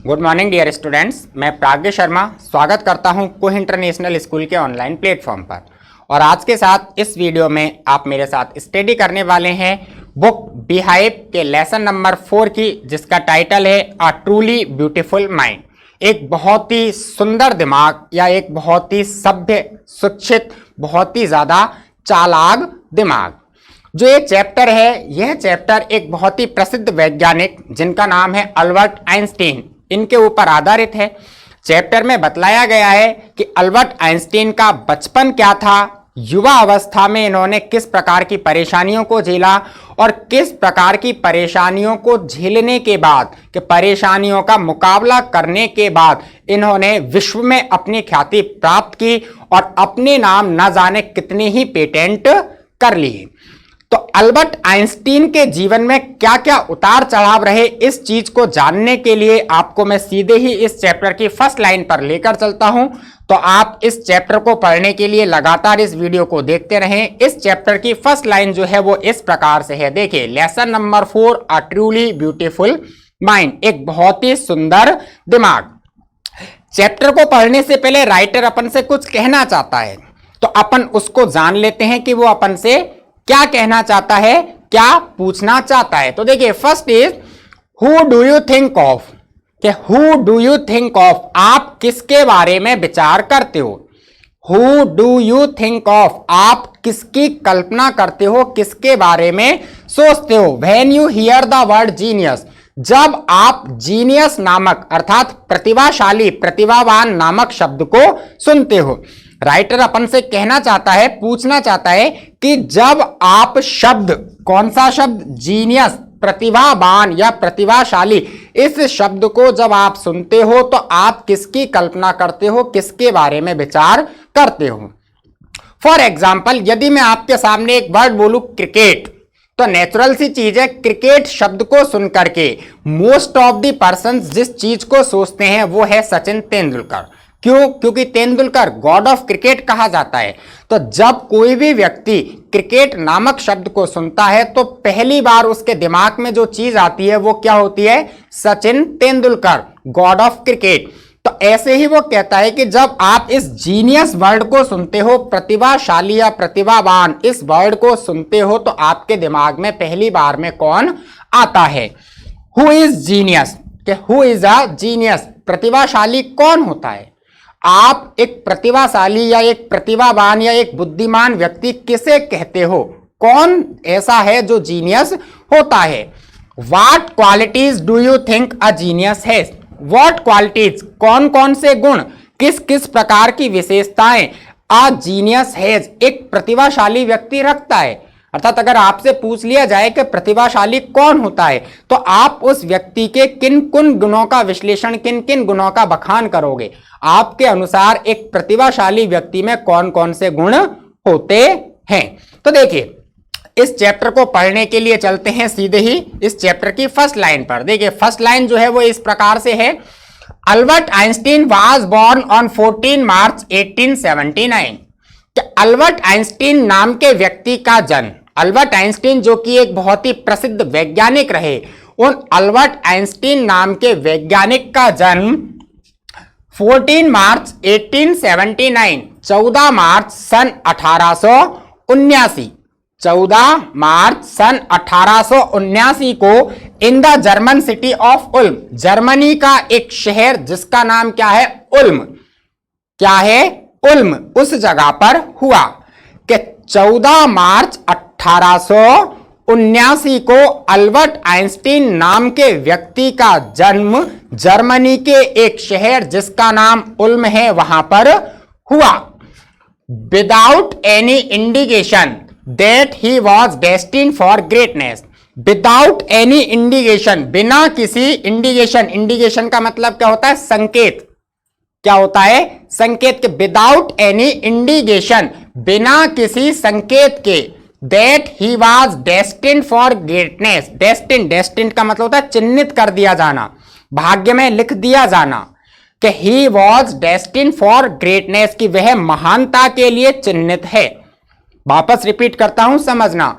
Good morning dear students, मैं प्राज्ञ शर्मा स्वागत करता हूं कुह इंटरनेशनल स्कूल के ऑनलाइन प्लेटफॉर्म पर। और आज के साथ इस वीडियो में आप मेरे साथ स्टडी करने वाले हैं बुक बीहाइव के लेसन नंबर 4 की, जिसका टाइटल है अ ट्रूली ब्यूटीफुल माइंड। एक बहुत ही सुंदर दिमाग या एक बहुत ही सभ्य, शिक्षित, बहुत ही ज्यादा चालाक दिमाग। जो ये चैप्टर है, यह चैप्टर एक बहुत ही प्रसिद्ध वैज्ञानिक जिनका नाम है अल्बर्ट आइंस्टीन, इनके ऊपर आधारित है। चैप्टर में बतलाया गया है कि अल्बर्ट आइंस्टीन का बचपन क्या था, युवा अवस्था में इन्होंने किस प्रकार की परेशानियों को झेला और किस प्रकार की परेशानियों को झेलने के बाद, कि परेशानियों का मुकाबला करने के बाद इन्होंने विश्व में अपनी ख्याति प्राप्त की और अपने नाम न जाने कितने ही पेटेंट कर लिए। तो अल्बर्ट आइंस्टीन के जीवन में क्या क्या उतार चढ़ाव रहे, इस चीज को जानने के लिए आपको मैं सीधे ही इस चैप्टर की फर्स्ट लाइन पर लेकर चलता हूं। तो आप इस चैप्टर को पढ़ने के लिए लगातार इस वीडियो को देखते रहें। इस चैप्टर की फर्स्ट लाइन जो है वो इस प्रकार से है, देखिए, lesson number 4 a truly beautiful mind, एक बहुत ही सुंदर दिमाग। चैप्टर को पढ़ने से पहले राइटर अपन से कुछ कहना चाहता है, तो अपन उसको जान लेते हैं कि वो अपन से क्या कहना चाहता है, क्या पूछना चाहता है। तो देखिए, first is who do you think of, कि who do you think of, आप किसके बारे में विचार करते हो। Who do you think of, आप किसकी कल्पना करते हो, किसके बारे में सोचते हो। When you here the word genius, जब आप जीनियस नामक अर्थात प्रतिभाशाली, प्रतिभावान नामक शब्द को सुनते हो। राइटर अपन से कहना चाहता है, पूछना चाहता है कि जब आप शब्द, कौन सा शब्द, जीनियस, प्रतिभावान या प्रतिभाशाली, इस शब्द को जब आप सुनते हो तो आप किसकी कल्पना करते हो, किसके बारे में विचार करते हो। फॉर एग्जाम्पल, यदि मैं आपके सामने एक वर्ड बोलूं क्रिकेट, तो नेचुरल सी चीज है, क्रिकेट शब्द को सुनकर के मोस्ट ऑफ द पर्सन जिस चीज को सोचते हैं वो है सचिन तेंदुलकर। क्यों? क्योंकि तेंदुलकर गॉड ऑफ क्रिकेट कहा जाता है। तो जब कोई भी व्यक्ति क्रिकेट नामक शब्द को सुनता है तो पहली बार उसके दिमाग में जो चीज आती है वो क्या होती है? Sachin Tendulkar, God of cricket. तो ऐसे ही वो कहता है कि जब आप इस जीनियस वर्ड को सुनते हो, प्रतिभाशाली या प्रतिभावान, इस वर्ड को सुनते हो तो आपके दिमाग में पहली बार में कौन आता है? हु इज जीनियस, कि हु इज अ जीनियस, प्रतिभाशाली कौन होता है। आप एक प्रतिभाशाली या एक प्रतिभावान या एक बुद्धिमान व्यक्ति किसे कहते हो? कौन ऐसा है जो जीनियस होता है? What qualities do you think a genius has, what qualities, कौन कौन से गुण, किस किस प्रकार की विशेषताएं अ जीनियस हैज, एक प्रतिभाशाली व्यक्ति रखता है। अर्थात अगर आपसे पूछ लिया जाए कि प्रतिभाशाली कौन होता है, तो आप उस व्यक्ति के किन किन गुणों का विश्लेषण, किन किन गुणों का बखान करोगे। आपके अनुसार एक प्रतिभाशाली व्यक्ति में कौन कौन से गुण होते हैं। तो देखिए, इस चैप्टर को पढ़ने के लिए चलते हैं सीधे ही इस चैप्टर की फर्स्ट लाइन पर। देखिए, फर्स्ट लाइन जो है वो इस प्रकार से है, Albert Einstein was born on 14 March 1879। Albert Einstein नाम के व्यक्ति का जन्म, अल्बर्ट आइंस्टीन जो कि एक बहुत ही प्रसिद्ध वैज्ञानिक रहे, उन अल्बर्ट आइंस्टीन नाम के वैज्ञानिक का जन्म 14 मार्च 1879, 14 मार्च सन 1879, 14 मार्च सन 1879 को in the German city of Uloom, Germany का एक शहर जिसका नाम क्या है? उल्म। क्या है? उल्म। उस जगह पर हुआ कि 14 मार्च 1879 को अल्बर्ट आइंस्टीन नाम के व्यक्ति का जन्म जर्मनी के एक शहर जिसका नाम उल्म है वहां पर हुआ। Without any indication that he was destined for greatness, without any indication, बिना किसी इंडिकेशन, इंडिकेशन का मतलब क्या होता है? संकेत। क्या होता है? संकेत के। विदाउट एनी इंडिकेशन, बिना किसी संकेत के, that he was destined for greatness, destined, destined का मतलब होता है चिन्हित कर दिया जाना, भाग्य में लिख दिया जाना, कि he was destined for greatness, की वह महानता के लिए चिन्हित है। वापस रिपीट करता हूं, समझना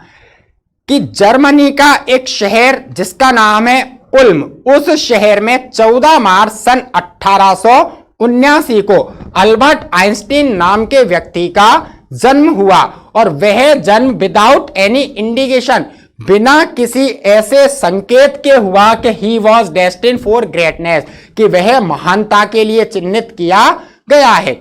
कि जर्मनी का एक शहर जिसका नाम है उल्म, उस शहर में 14 मार्च सन 1879 को अल्बर्ट आइंस्टीन नाम के व्यक्ति का जन्म हुआ और वह जन्म विदाउट एनी इंडिकेशन, बिना किसी ऐसे संकेत के हुआ कि he was destined for greatness, कि वह महानता के लिए चिन्हित किया गया है।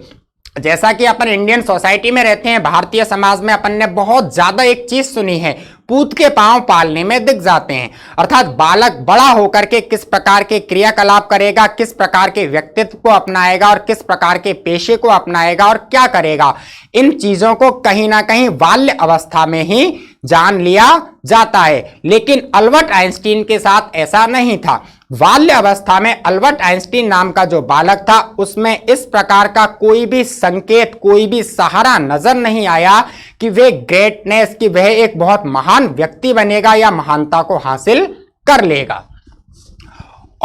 जैसा कि अपन इंडियन सोसाइटी में रहते हैं, भारतीय समाज में अपन ने बहुत ज्यादा एक चीज सुनी है, पूत के पांव पालने में दिख जाते हैं। अर्थात बालक बड़ा होकर के किस प्रकार के क्रियाकलाप करेगा, किस प्रकार के व्यक्तित्व को अपनाएगा और किस प्रकार के पेशे को अपनाएगा और क्या करेगा, इन चीजों को कहीं ना कहीं बाल्य अवस्था में ही जान लिया जाता है। लेकिन अल्बर्ट आइंस्टीन के साथ ऐसा नहीं था। बाल्य अवस्था में अल्बर्ट आइंस्टीन नाम का जो बालक था, उसमें इस प्रकार का कोई भी संकेत, कोई भी सहारा नजर नहीं आया कि वह ग्रेटनेस, कि वह एक बहुत महान व्यक्ति बनेगा या महानता को हासिल कर लेगा।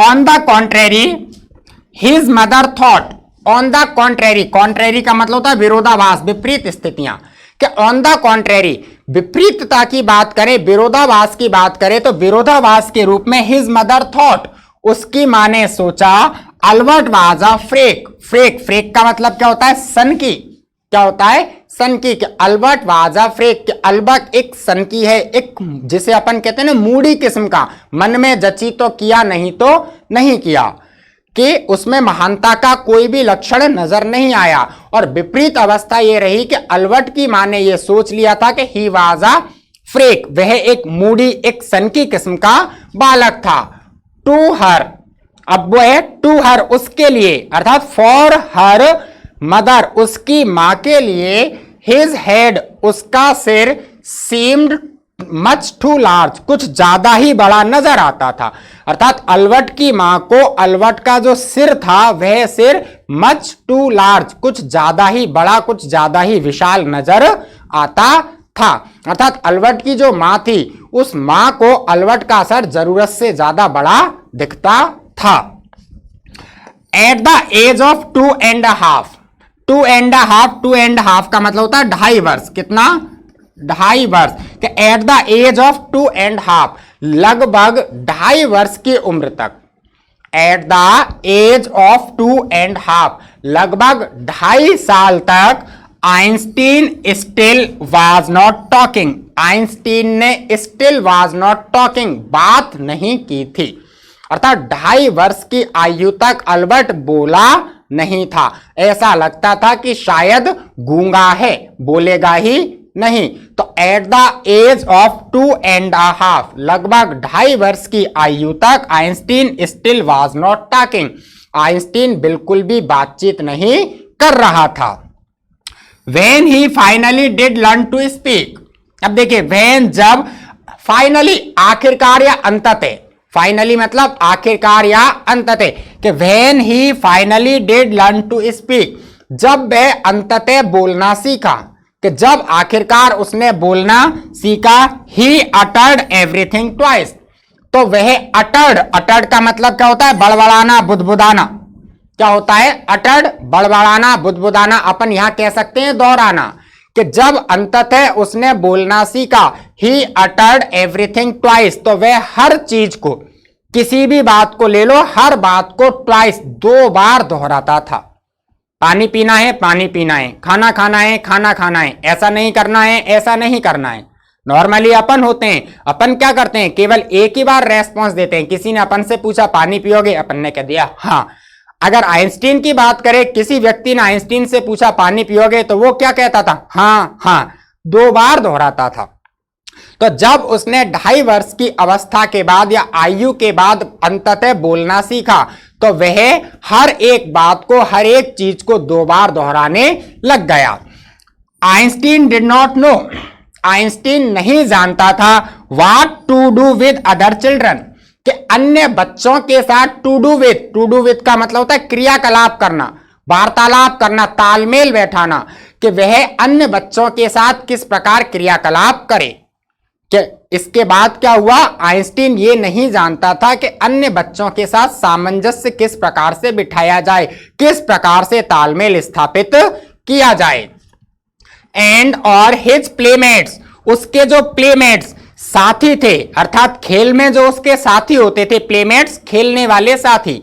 On the contrary his mother thought, on the contrary, contrary का मतलब होता है विरोधाभास, विपरीत स्थितियां, कि ऑन द कॉन्ट्रेरी विपरीतता की बात करें, विरोधाभास की बात करें, तो विरोधाभास के रूप में हिज मदर थॉट, उसकी मां ने सोचा, Albert was a freak, freak, freak का मतलब क्या होता है, सनकी, क्या होता है, सनकी, कि अल्बर्ट वाज अ फ्रेक, कि अल्बर्ट एक सनकी है, एक जिसे अपन कहते हैं ना मूडी किस्म का, मन में जची तो किया, नहीं तो नहीं किया, कि उसमें महानता का कोई भी लक्षण नजर नहीं आया। और विपरीत अवस्था यह रही कि अल्बर्ट की मां ने यह सोच लिया था कि ही वाज अ फ्रेक, वह एक मूडी, एक सनकी किस्म का बालक था। टू हर, अब वो है टू हर, उसके लिए, अर्थात फॉर हर मदर, उसकी मां के लिए, हिज हेड, उसका सिर, सीम्ड मच टू लार्ज, कुछ ज्यादा ही बड़ा नजर आता था। अर्थात अल्बर्ट की मां को अल्बर्ट का जो सिर था, वह सिर मच टू लार्ज, कुछ ज्यादा ही बड़ा, कुछ ज्यादा ही विशाल नजर आता था। अर्थात अल्बर्ट की जो मां थी, उस मां को अल्बर्ट का सर जरूरत से ज्यादा बड़ा दिखता था। एट द एज ऑफ 2.5, 2.5, 2.5 का मतलब होता है 2.5 वर्ष, कितना, 2.5 वर्ष, कि एट द एज ऑफ 2.5, लगभग 2.5 वर्ष की उम्र तक, एट द एज ऑफ 2.5, लगभग 2.5 साल तक, Einstein still was not talking, Einstein ने स्टिल वाज नॉट टॉकिंग, बात नहीं की थी। अर्थात 2.5 वर्ष की आयु तक अल्बर्ट बोला नहीं था, ऐसा लगता था कि शायद गूंगा है, बोलेगा ही नहीं। तो एट द एज ऑफ 2.5, लगभग 2.5 वर्ष की आयु तक, Einstein still was not talking, Einstein बिल्कुल भी बातचीत नहीं कर रहा था। When he finally did learn to speak, अब देखिए when, जब, फाइनली आखिरकार या अंततः, फाइनली मतलब आखिरकार या अंततः, कि when he finally did learn to speak, जब वह अंततः बोलना सीखा, कि जब आखिरकार उसने बोलना सीखा, he uttered everything twice, तो वह uttered का मतलब क्या होता है, बड़बड़ाना, बुदबुदाना, क्या होता है, अटर्ड, बड़बड़ाना, बुदबुदाना, अपन यहां कह सकते हैं दोहराना, कि जब अंततः उसने बोलना सीखा, ही अटर्ड एवरीथिंग ट्वाइस, तो वह हर चीज को, किसी भी बात को ले लो, हर बात को ट्वाइस, 2 बार दोहराता था। पानी पीना है, पानी पीना है, खाना खाना है, खाना खाना है, ऐसा नहीं करना है, ऐसा नहीं करना है। नॉर्मली अपन होते हैं, अपन क्या करते हैं, केवल एक ही बार रेस्पॉन्स देते हैं। किसी ने अपन से पूछा पानी पियोगे, अपन ने कह दिया हाँ। अगर आइंस्टीन की बात करें, किसी व्यक्ति ने आइंस्टीन से पूछा पानी पियोगे, तो वो क्या कहता था, हाँ हाँ, 2 बार दोहराता था। तो जब उसने 2.5 वर्ष की अवस्था के बाद या आयु के बाद अंततः बोलना सीखा, तो वह हर एक बात को, हर एक चीज को 2 बार दोहराने लग गया। Einstein did not know, Einstein नहीं जानता था what to do with other children, कि अन्य बच्चों के साथ टू डू विद का मतलब होता है क्रियाकलाप करना, वार्तालाप करना, तालमेल बैठाना, कि वह अन्य बच्चों के साथ किस प्रकार क्रियाकलाप करे। कि इसके बाद क्या हुआ, आइंस्टीन ये नहीं जानता था कि अन्य बच्चों के साथ सामंजस्य किस प्रकार से बिठाया जाए, किस प्रकार से तालमेल स्थापित किया जाए। एंड और हिज प्लेमेट्स, उसके जो प्लेमेट्स साथी थे, अर्थात खेल में जो उसके साथी होते थे, प्लेमेट्स, खेलने वाले साथी,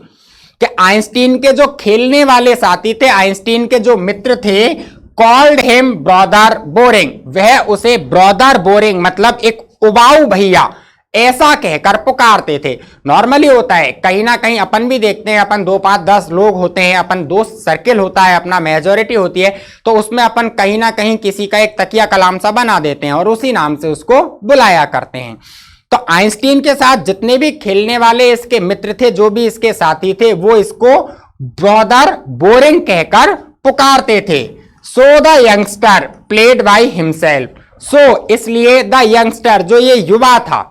कि आइंस्टीन के जो खेलने वाले साथी थे, आइंस्टीन के जो मित्र थे, कॉल्ड हिम ब्रदर बोरिंग, वह उसे ब्रदर बोरिंग मतलब एक उबाऊ भैया ऐसा कहकर पुकारते थे। नॉर्मली होता है, कहीं ना कहीं अपन भी देखते हैं, अपन 2 5 10 लोग होते हैं, अपन दोस्त सर्किल होता है, अपना मेजोरिटी होती है, तो उसमें अपन कहीं ना कहीं किसी का एक तकिया कलाम सा बना देते हैं और उसी नाम से उसको बुलाया करते हैं। तो आइंस्टीन के साथ जितने भी खेलने वाले इसके मित्र थे, जो भी इसके साथी थे, वो इसको ब्रदर बोरिंग कहकर पुकारते थे। So the youngster played by himself, so इसलिए द यंगस्टर जो ये युवा था,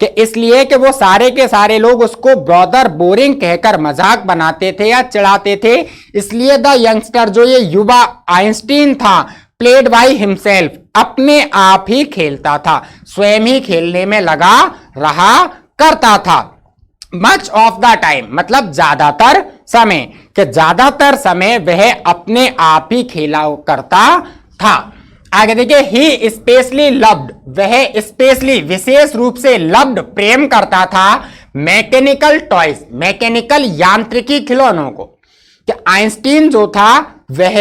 कि इसलिए कि वो सारे के सारे लोग उसको ब्रदर बोरिंग कहकर मजाक बनाते थे या चिढ़ाते थे, इसलिए द यंगस्टर जो ये युवा आइंस्टीन था, प्लेड बाय हिमसेल्फ अपने आप ही खेलता था, स्वयं ही खेलने में लगा रहा करता था। मच ऑफ द टाइम मतलब ज्यादातर समय, कि ज्यादातर समय वह अपने आप ही खेला करता था। आगे देखिए, ही स्पेशली लव्ड, वह स्पेशली विशेष रूप से लव्ड प्रेम करता था मैकेनिकल टॉयज, मैकेनिकल यांत्रिकी खिलौनों को। कि आइंस्टीन जो था वह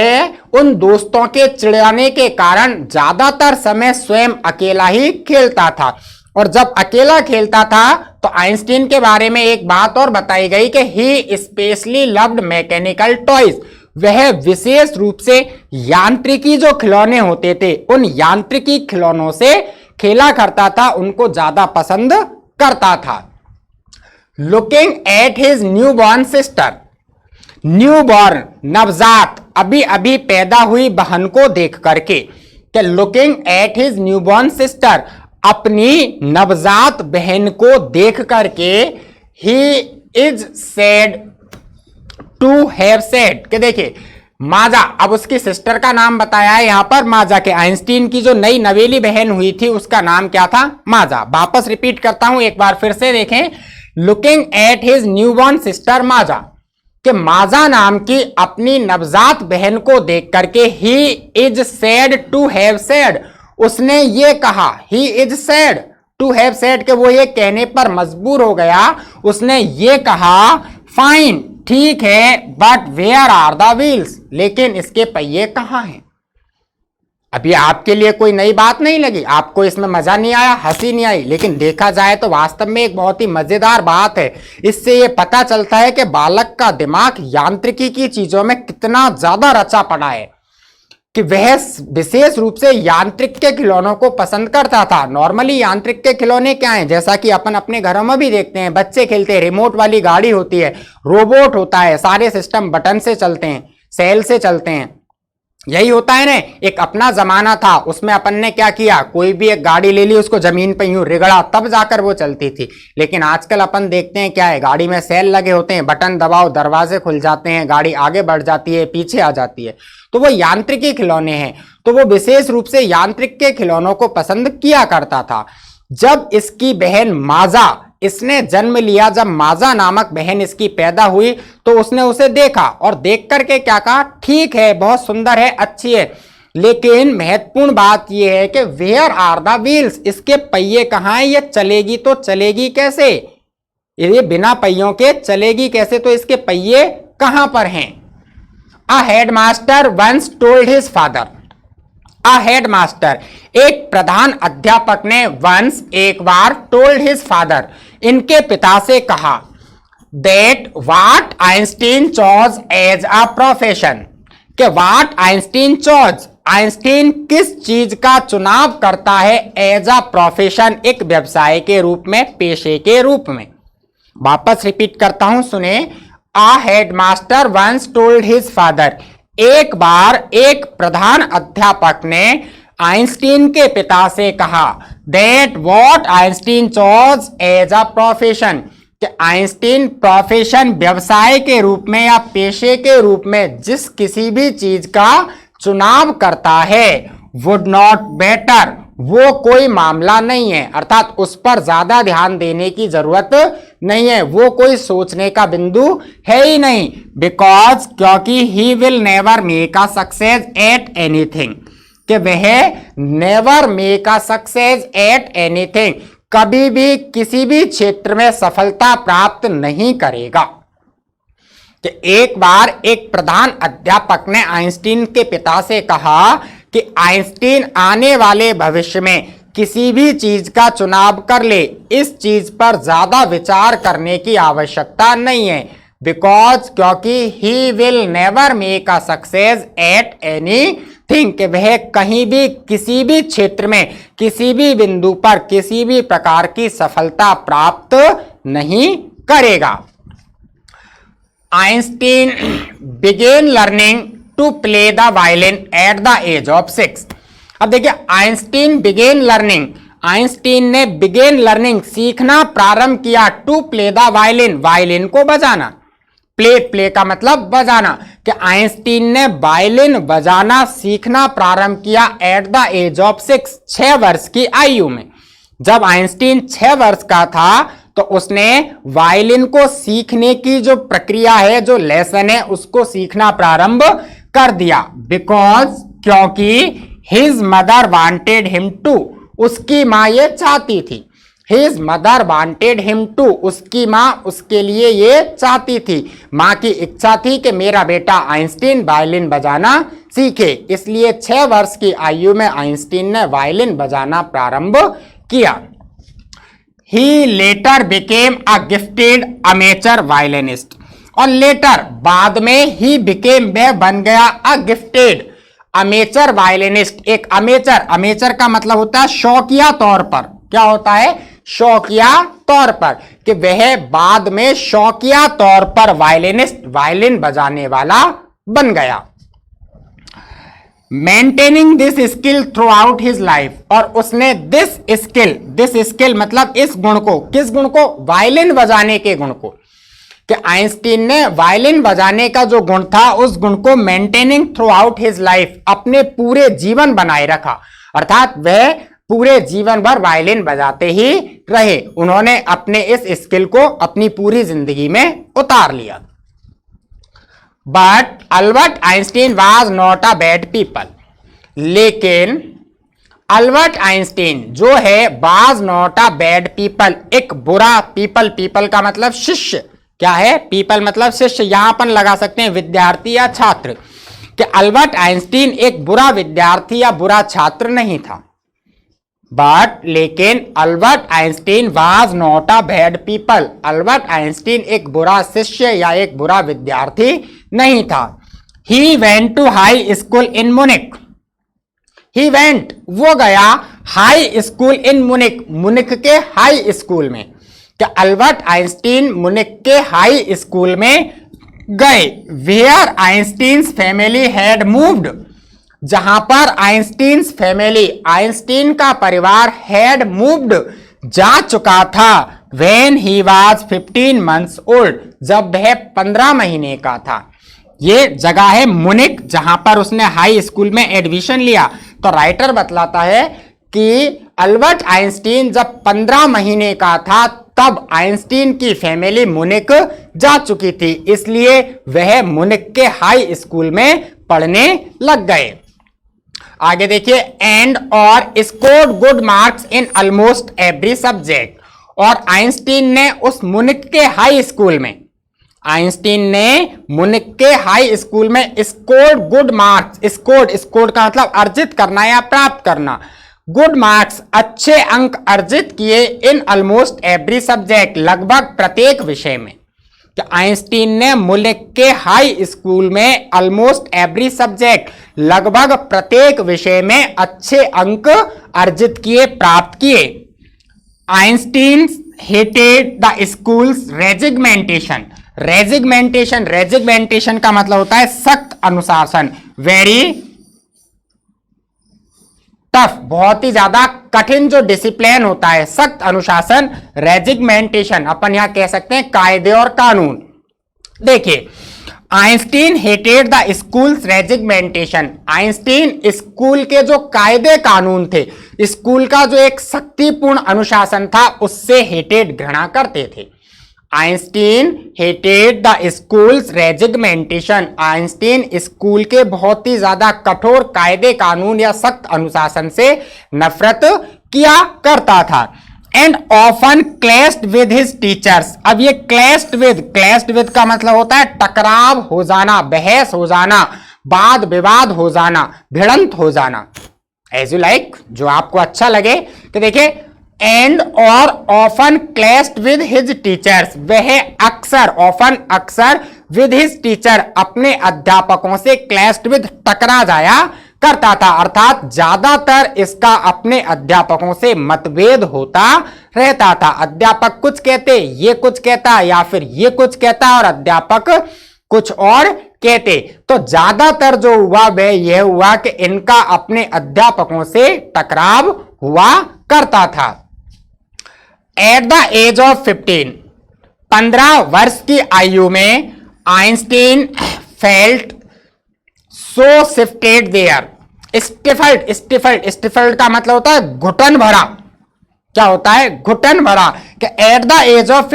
उन दोस्तों के चिढ़ाने के कारण ज्यादातर समय स्वयं अकेला ही खेलता था, और जब अकेला खेलता था तो आइंस्टीन के बारे में एक बात और बताई गई कि ही स्पेशली लव्ड मैकेनिकल टॉयज, वह विशेष रूप से यांत्रिकी जो खिलौने होते थे, उन यांत्रिकी खिलौनों से खेला करता था, उनको ज्यादा पसंद करता था। Looking at his new born sister, new born नवजात अभी अभी पैदा हुई बहन को देख करके, कि looking at his new born sister अपनी नवजात बहन को देख करके, he is said to have said, कि देखिए माजा, अब उसकी सिस्टर का नाम बताया है यहां पर माजा, के आइंस्टीन की जो नई नवेली बहन हुई थी उसका नाम क्या था, माजा। वापस रिपीट करता हूं एक बार फिर से देखें, looking at his newborn sister Maja, कि माजा नाम की अपनी नवजात बहन को देख करके, he is said to have said, उसने ये कहा, he is said to have said, कि वो ये कहने पर मजबूर हो गया, उसने ये कहा, फाइन ठीक है, but where are the wheels, लेकिन इसके पहिए कहां हैं। अभी आपके लिए कोई नई बात नहीं लगी, आपको इसमें मजा नहीं आया, हंसी नहीं आई, लेकिन देखा जाए तो वास्तव में एक बहुत ही मजेदार बात है। इससे ये पता चलता है कि बालक का दिमाग यांत्रिकी की चीजों में कितना ज्यादा रचा पड़ा है, कि वह विशेष रूप से यांत्रिक के खिलौनों को पसंद करता था। नॉर्मली यांत्रिक के खिलौने क्या हैं, जैसा कि अपन अपने घरों में भी देखते हैं, बच्चे खेलते हैं, रिमोट वाली गाड़ी होती है, रोबोट होता है, सारे सिस्टम बटन से चलते हैं, सेल से चलते हैं, यही होता है ना। एक अपना जमाना था, उसमें अपन ने क्या किया, कोई भी एक गाड़ी ले ली, उसको जमीन पे यूं रिगड़ा, तब जाकर वो चलती थी। लेकिन आजकल अपन देखते हैं क्या है, गाड़ी में सेल लगे होते हैं, बटन दबाओ, दरवाजे खुल जाते हैं, गाड़ी आगे बढ़ जाती है, पीछे आ जाती है, तो वो यांत्रिकी खिलौने हैं। तो वो विशेष रूप से यांत्रिक के खिलौनों को पसंद किया करता था। जब इसकी बहन माजा, इसने जन्म लिया, जब माजा नामक बहन इसकी पैदा हुई, तो उसने उसे देखा और देख करके क्या कहा, ठीक है, बहुत सुंदर है, अच्छी है, लेकिन महत्वपूर्ण बात यह है कि वेयर आर द व्हील्स, इसके पहिए कहां हैं, ये चलेगी तो चलेगी कैसे, ये बिना पहियों के चलेगी कैसे, तो इसके पहिए कहां पर हैं। A headmaster once told his father, a headmaster एक प्रधान अध्यापक ने वंस एक बार टोल्ड हिज फादर इनके पिता से कहा, that what Einstein chose as a profession, कि व्हाट आइंस्टीन चॉज, आइंस्टीन किस चीज का चुनाव करता है, एज अ प्रोफेशन एक व्यवसाय के रूप में, पेशे के रूप में। वापस रिपीट करता हूं, सुने, a headmaster once told his father, एक बार एक प्रधान अध्यापक ने आइंस्टीन के पिता से कहा, that what Einstein chose as a profession, कि आइंस्टीन प्रोफेशन व्यवसाय के रूप में या पेशे के रूप में जिस किसी भी चीज का चुनाव करता है, वुड नॉट बेटर, वो कोई मामला नहीं है, अर्थात उस पर ज्यादा ध्यान देने की जरूरत नहीं है, वो कोई सोचने का बिंदु है ही नहीं, बिकॉज क्योंकि he will never make a success at anything, कि वह never make a success at anything, कभी भी किसी भी क्षेत्र में सफलता प्राप्त नहीं करेगा। कि एक बार एक प्रधान अध्यापक ने आइंस्टीन के पिता से कहा कि आइंस्टीन आने वाले भविष्य में किसी भी चीज का चुनाव कर ले, इस चीज पर ज्यादा विचार करने की आवश्यकता नहीं है, बिकॉज क्योंकि he will never make a success at anything, कि वह कहीं भी किसी भी क्षेत्र में किसी भी बिंदु पर किसी भी प्रकार की सफलता प्राप्त नहीं करेगा। Einstein began learning to play the violin at the age of 6। अब देखिए आइंस्टीन बिगेन लर्निंग, आइंस्टीन ने बिगेन लर्निंग सीखना प्रारंभ किया to play the violin, violin को बजाना। प्ले का मतलब बजाना, कि आइंस्टीन ने वायलिन बजाना सीखना प्रारंभ किया एट द एज ऑफ 6 वर्ष की आयु में। जब आइंस्टीन 6 वर्ष का था तो उसने वायलिन को सीखने की जो प्रक्रिया है, जो लेसन है, उसको सीखना प्रारंभ कर दिया। बिकॉज क्योंकि his mother wanted him to, उसकी मां ये चाहती थी। His mother wanted him to, उसकी मां उसके लिए ये चाहती थी। मां की इच्छा थी कि मेरा बेटा आइंस्टीन वायलिन बजाना सीखे, इसलिए 6 वर्ष की आयु में आइंस्टीन ने वायलिन बजाना प्रारंभ किया। He later became a gifted amateur violinist, और लेटर बाद में ही became, वह बन गया a gifted amateur violinist, एक अमेचर का मतलब होता है शौकिया तौर पर। क्या होता है? शौकिया तौर पर, कि वह बाद में शौकिया तौर पर वायलिन बजाने वाला बन गया। Maintaining this skill through out his life, और उसने दिस स्किल मतलब इस गुण को, किस गुण को? वायलिन बजाने के गुण को, कि आइंस्टीन ने वायलिन बजाने का जो गुण था उस गुण को maintaining through out his life, अपने पूरे जीवन बनाए रखा। अर्थात वह पूरे जीवन भर वायलिन बजाते ही रहे। उन्होंने अपने इस स्किल को अपनी पूरी जिंदगी में उतार लिया। But Albert Einstein was not a bad people, लेकिन अल्बर्ट आइंस्टीन जो है was not a bad people, एक बुरा पीपल का मतलब शिष्य। क्या है? पीपल मतलब शिष्य। यहां पर लगा सकते हैं विद्यार्थी या छात्र, कि अल्बर्ट आइंस्टीन एक बुरा विद्यार्थी या बुरा छात्र नहीं था। बट लेकिन Albert Einstein was not a bad people, Albert Einstein एक बुरा शिष्य या एक बुरा विद्यार्थी नहीं था। He went to high school in Munich, he went वो गया, हाई स्कूल इन मुनिक, मुनिक के हाई स्कूल में। क्या अल्बर्ट आइंस्टीन मुनिक के हाई स्कूल में गए, where Einstein's family had moved, जहां पर आइंस्टीन्स फैमिली, आइंस्टीन का परिवार हैड मूव्ड जा चुका था, when he was 15 months old, जब वह 15 महीने का था। ये जगह है मुनिक, जहां पर उसने हाई स्कूल में एडमिशन लिया। तो राइटर बतलाता है कि अल्बर्ट आइंस्टीन जब 15 महीने का था तब आइंस्टीन की फैमिली मुनिक जा चुकी थी, इसलिए वह मुनिक के हाई स्कूल में पढ़ने लग गए। आगे देखिए, एंड और scored good marks in almost every subject, और आइंस्टीन ने उस मुनिक के हाई स्कूल में, आइंस्टीन ने मुनिक के हाई स्कूल में स्कोर्ड गुड मार्क्स, स्कोर्ड का मतलब अर्जित करना या प्राप्त करना, गुड मार्क्स अच्छे अंक अर्जित किए इन ऑलमोस्ट एवरी सब्जेक्ट, लगभग प्रत्येक विषय में। तो आइंस्टीन ने मुनिक के हाई स्कूल में ऑलमोस्ट एवरी सब्जेक्ट, लगभग प्रत्येक विषय में अच्छे अंक अर्जित किए, प्राप्त किए। आइंस्टीन हेटेड द स्कूल्स रेजिगमेंटेशन का मतलब होता है सख्त अनुशासन, वेरी टफ, बहुत ही ज्यादा कठिन जो डिसिप्लिन होता है, सख्त अनुशासन, रेजिगमेंटेशन अपन यहां कह सकते हैं कायदे और कानून। देखिए, Einstein hated the school's regimentation, Einstein school के जो कायदे कानून थे, स्कूल का जो एक सख्तीपूर्ण अनुशासन था, उससे हेटेड घृणा करते थे। Einstein hated the school's regimentation, Einstein school के बहुत ही ज्यादा कठोर कायदे कानून या सख्त अनुशासन से नफरत किया करता था। And often clashed with his teachers, अब ये क्लैश्ड विद का मतलब होता है टकराव हो जाना, बहस हो जाना, वाद विवाद हो जाना, भिड़ंत हो जाना, एज यू लाइक, जो आपको अच्छा लगे। तो देखिए एंड और often clashed with his teachers, वह अक्सर ऑफन अक्सर विद हिज टीचर अपने अध्यापकों से क्लैश्ड विद टकरा जाया करता था, अर्थात ज्यादातर इसका अपने अध्यापकों से मतभेद होता रहता था। अध्यापक कुछ कहते, ये कुछ कहता, या फिर ये कुछ कहता और अध्यापक कुछ और कहते। तो ज्यादातर जो हुआ वह यह हुआ कि इनका अपने अध्यापकों से टकराव हुआ करता था। एट द एज ऑफ 15 वर्ष की आयु में Einstein felt so shifted there, stifled का मतलब होता है घुटन भरा। क्या होता है? घुटन भरा। कि एट द एज ऑफ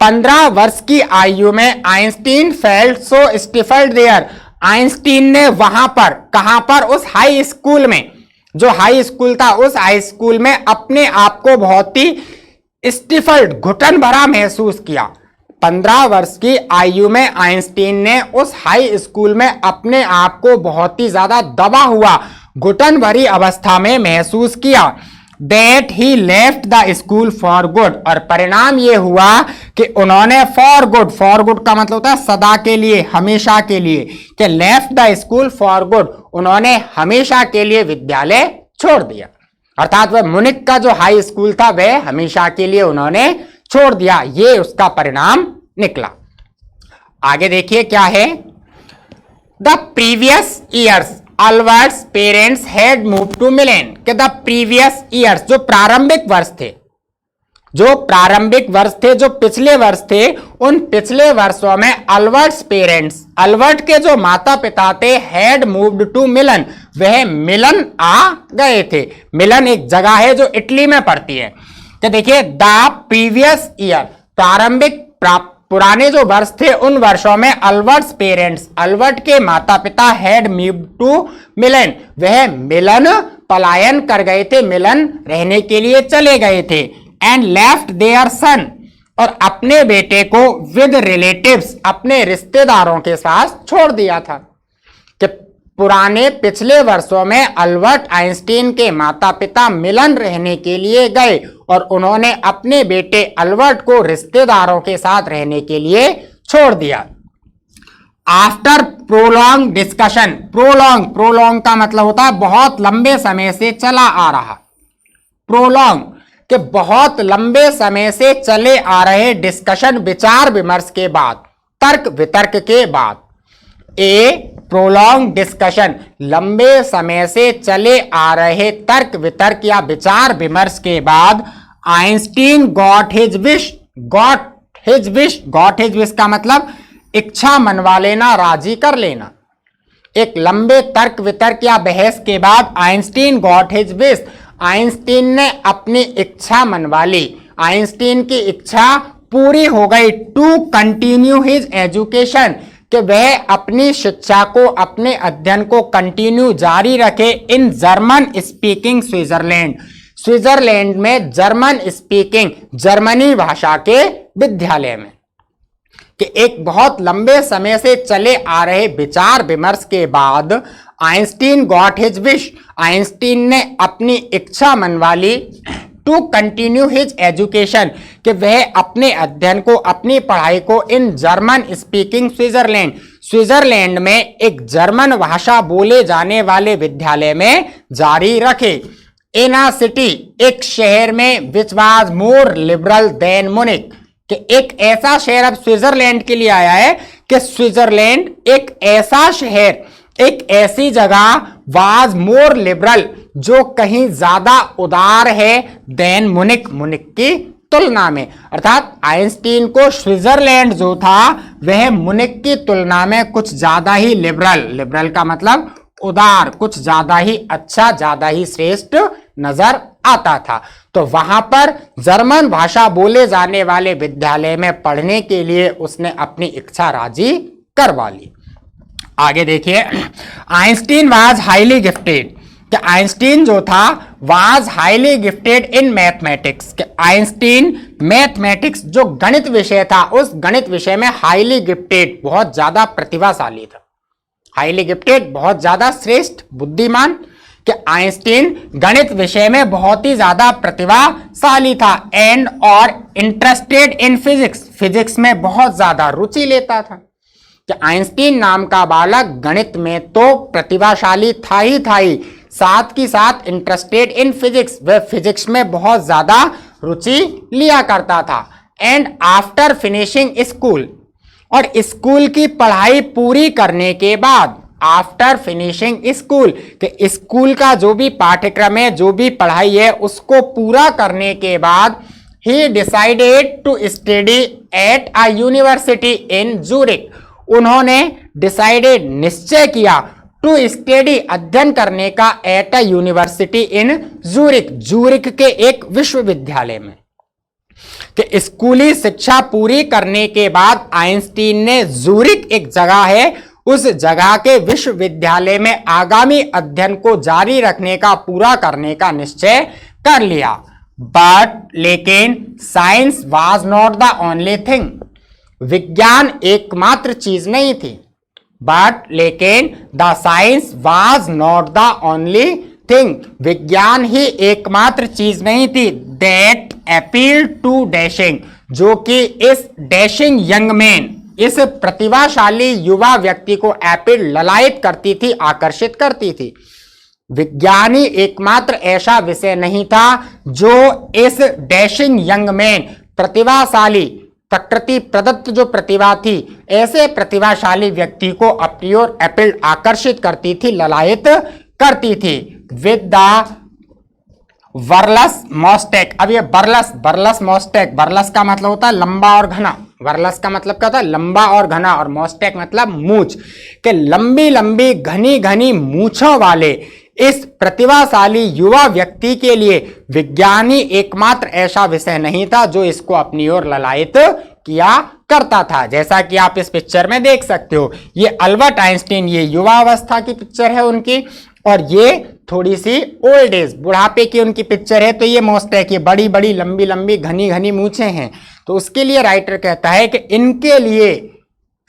15 वर्ष की आयु में Einstein felt so stifled there, Einstein ने वहां पर, कहां पर? उस हाई स्कूल में, जो हाई स्कूल था उस हाई स्कूल में अपने आप को बहुत ही स्टिफल्ड, घुटन भरा महसूस किया। 15 वर्ष की आयु में आइंस्टीन ने उस हाई स्कूल में अपने आप को बहुत ही ज्यादा दबा हुआ, घुटन भरी अवस्था में महसूस किया। That he left the school for good, और परिणाम ये हुआ कि उन्होंने for good का मतलब होता है सदा के लिए, हमेशा के लिए, कि left the school for good, उन्होंने हमेशा के लिए विद्यालय छोड़ दिया। अर्थात वह मुनिक का जो हाई स्कूल था वह हमेशा के लिए उन्होंने छोड़ दिया, ये उसका परिणाम निकला। आगे देखिए क्या है। The previous years Albert's parents had move to Milan, के द प्रीवियस ईयर्स, जो प्रारंभिक वर्ष थे, जो पिछले वर्ष थे, उन पिछले वर्षों में अल्बर्ट्स पेरेंट्स, अल्बर्ट के जो माता पिता थे, हैड मूव्ड टू मिलन, वह मिलन आ गए थे। मिलन एक जगह है जो इटली में पड़ती है। तो देखिए द प्रीवियस ईयर, प्रारंभिक पुराने जो वर्ष थे उन वर्षों में अल्बर्ट्स पेरेंट्स, अल्बर्ट के माता पिता, हैड मूव्ड टू मिलन, वह मिलन पलायन कर गए थे, मिलन रहने के लिए चले गए थे। एंड लेफ्ट देयर सन, और अपने बेटे को विद रिलेटिव्स, अपने रिश्तेदारों के साथ छोड़ दिया था। कि पुराने पिछले वर्षों में अल्बर्ट आइंस्टीन के माता पिता मिलन रहने के लिए गए और उन्होंने अपने बेटे अल्बर्ट को रिश्तेदारों के साथ रहने के लिए छोड़ दिया। आफ्टर प्रोलॉन्ग डिस्कशन, प्रोलॉन्ग का मतलब होता है बहुत लंबे समय से चला आ रहा, प्रोलॉन्ग के बहुत लंबे समय से चले आ रहे डिस्कशन, विचार विमर्श के बाद, तर्क वितर्क के बाद। ए प्रोलॉन्ग डिस्कशन, लंबे समय से चले आ रहे तर्क वितर्क या विचार विमर्श के बाद आइंस्टीन गॉट हिज विश का मतलब इच्छा मनवा लेना, राजी कर लेना। एक लंबे तर्क वितर्क या बहस के बाद Einstein got his wish, Einstein ने अपनी इच्छा मनवा ली, आइंस्टीन की इच्छा पूरी हो गई। टू कंटिन्यू हिज एजुकेशन, कि वह अपनी शिक्षा को, अपने अध्ययन को कंटिन्यू जारी रखे in German speaking Switzerland, Switzerland में जर्मन स्पीकिंग, जर्मनी भाषा के विद्यालय में। कि एक बहुत लंबे समय से चले आ रहे विचार विमर्श के बाद Einstein got his wish, Einstein ने अपनी इच्छा मनवा ली टू कंटिन्यू हिज एजुकेशन, कि वह अपने अध्ययन को, अपनी पढ़ाई को in German speaking Switzerland, Switzerland में एक जर्मन भाषा बोले जाने वाले विद्यालय में जारी रखे। इन अ सिटी, एक शहर में, which was more liberal than Munich, कि एक ऐसा शहर, अब स्विट्जरलैंड के लिए आया है कि स्विट्जरलैंड एक ऐसा शहर, एक ऐसी जगह, वाज मोर लिबरल, जो कहीं ज्यादा उदार है, देन मुनिक, मुनिक की तुलना में। अर्थात आइंस्टीन को स्विट्जरलैंड जो था वह मुनिक की तुलना में कुछ ज्यादा ही लिबरल, लिबरल का मतलब उदार, कुछ ज्यादा ही अच्छा, ज्यादा ही श्रेष्ठ नजर आता था। तो वहां पर जर्मन भाषा बोले जाने वाले विद्यालय में पढ़ने के लिए उसने अपनी इच्छा राजी करवा ली। आगे देखिए, आइंस्टीन वाज हाईली गिफ्टेड, कि आइंस्टीन जो था was highly gifted in mathematics, कि आइंस्टीन मैथमेटिक्स जो गणित विषय था उस गणित विषय में हाईली गिफ्टेड, बहुत ज्यादा प्रतिभाशाली था। हाईली गिफ्टेड, बहुत ज्यादा श्रेष्ठ, बुद्धिमान, कि आइंस्टीन गणित विषय में बहुत ही ज्यादा प्रतिभाशाली था। एंड और इंटरेस्टेड इन फिजिक्स, फिजिक्स में बहुत ज्यादा रुचि लेता था। कि आइंस्टीन नाम का बालक गणित में तो प्रतिभाशाली था ही, साथ ही साथ इंटरेस्टेड इन फिजिक्स, वह फिजिक्स में बहुत ज्यादा रुचि लिया करता था। एंड आफ्टर फिनिशिंग स्कूल, और स्कूल की पढ़ाई पूरी करने के बाद, आफ्टर फिनिशिंग स्कूल, के स्कूल का जो भी पाठ्यक्रम है, जो भी पढ़ाई है, उसको पूरा करने के बाद he decided to study at a university in Zurich, उन्होंने डिसाइडेड, निश्चय किया, टू स्टडी, अध्ययन करने का, at a university in Zurich, Zurich के एक विश्वविद्यालय में। कि स्कूली शिक्षा पूरी करने के बाद आइंस्टीन ने जूरिक एक जगह है, उस जगह के विश्वविद्यालय में आगामी अध्ययन को जारी रखने का, पूरा करने का निश्चय कर लिया। बट लेकिन science was not the only thing, विज्ञान एकमात्र चीज नहीं थी। बट लेकिन the science was not the only thing, विज्ञान ही एकमात्र चीज नहीं थी। दैट अपील टू डैशिंग, जो कि इस डैशिंग यंग मैन, इस प्रतिभाशाली युवा व्यक्ति को अपील, ललायत करती थी, आकर्षित करती थी। विज्ञान ही एकमात्र ऐसा विषय नहीं था जो इस डैशिंग यंग मैन, प्रतिभाशाली, प्रकृति प्रदत्त जो प्रतिभा थी, ऐसे प्रतिभाशाली व्यक्ति को अपनी ओर अपील, आकर्षित करती थी, ललायत करती थी। विद द वर्लस मोस्टेक, अब ये बर्लस मोस्टेक, बर्लस का मतलब होता है लंबा और घना, वर्लस का मतलब क्या होता है, लंबा और घना, और मोस्टेक मतलब मूंछ, के लंबी लंबी घनी घनी मूंछों वाले इस प्रतिभाशाली युवा व्यक्ति के लिए विज्ञान ही एकमात्र ऐसा विषय नहीं था जो इसको अपनी ओर ललायत किया करता था। जैसा कि आप इस पिक्चर में देख सकते हो, ये अल्बर्ट आइंस्टीन, ये युवा अवस्था की पिक्चर है उनकी, और ये थोड़ी सी ओल्ड एज, बुढ़ापे की उनकी पिक्चर है। तो ये मोस्टेक, ये बड़ी बड़ी लंबी लंबी घनी घनी मूछें हैं। तो उसके लिए राइटर कहता है कि इनके लिए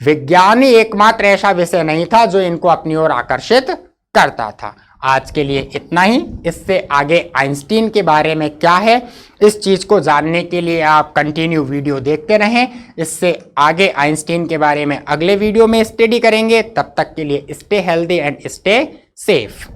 विज्ञान ही एकमात्र ऐसा विषय नहीं था जो इनको अपनी ओर आकर्षित करता था। आज के लिए इतना ही। इससे आगे आइंस्टीन के बारे में क्या है, इस चीज को जानने के लिए आप कंटिन्यू वीडियो देखते रहें। इससे आगे आइंस्टीन के बारे में अगले वीडियो में स्टडी करेंगे। तब तक के लिए stay healthy and stay safe.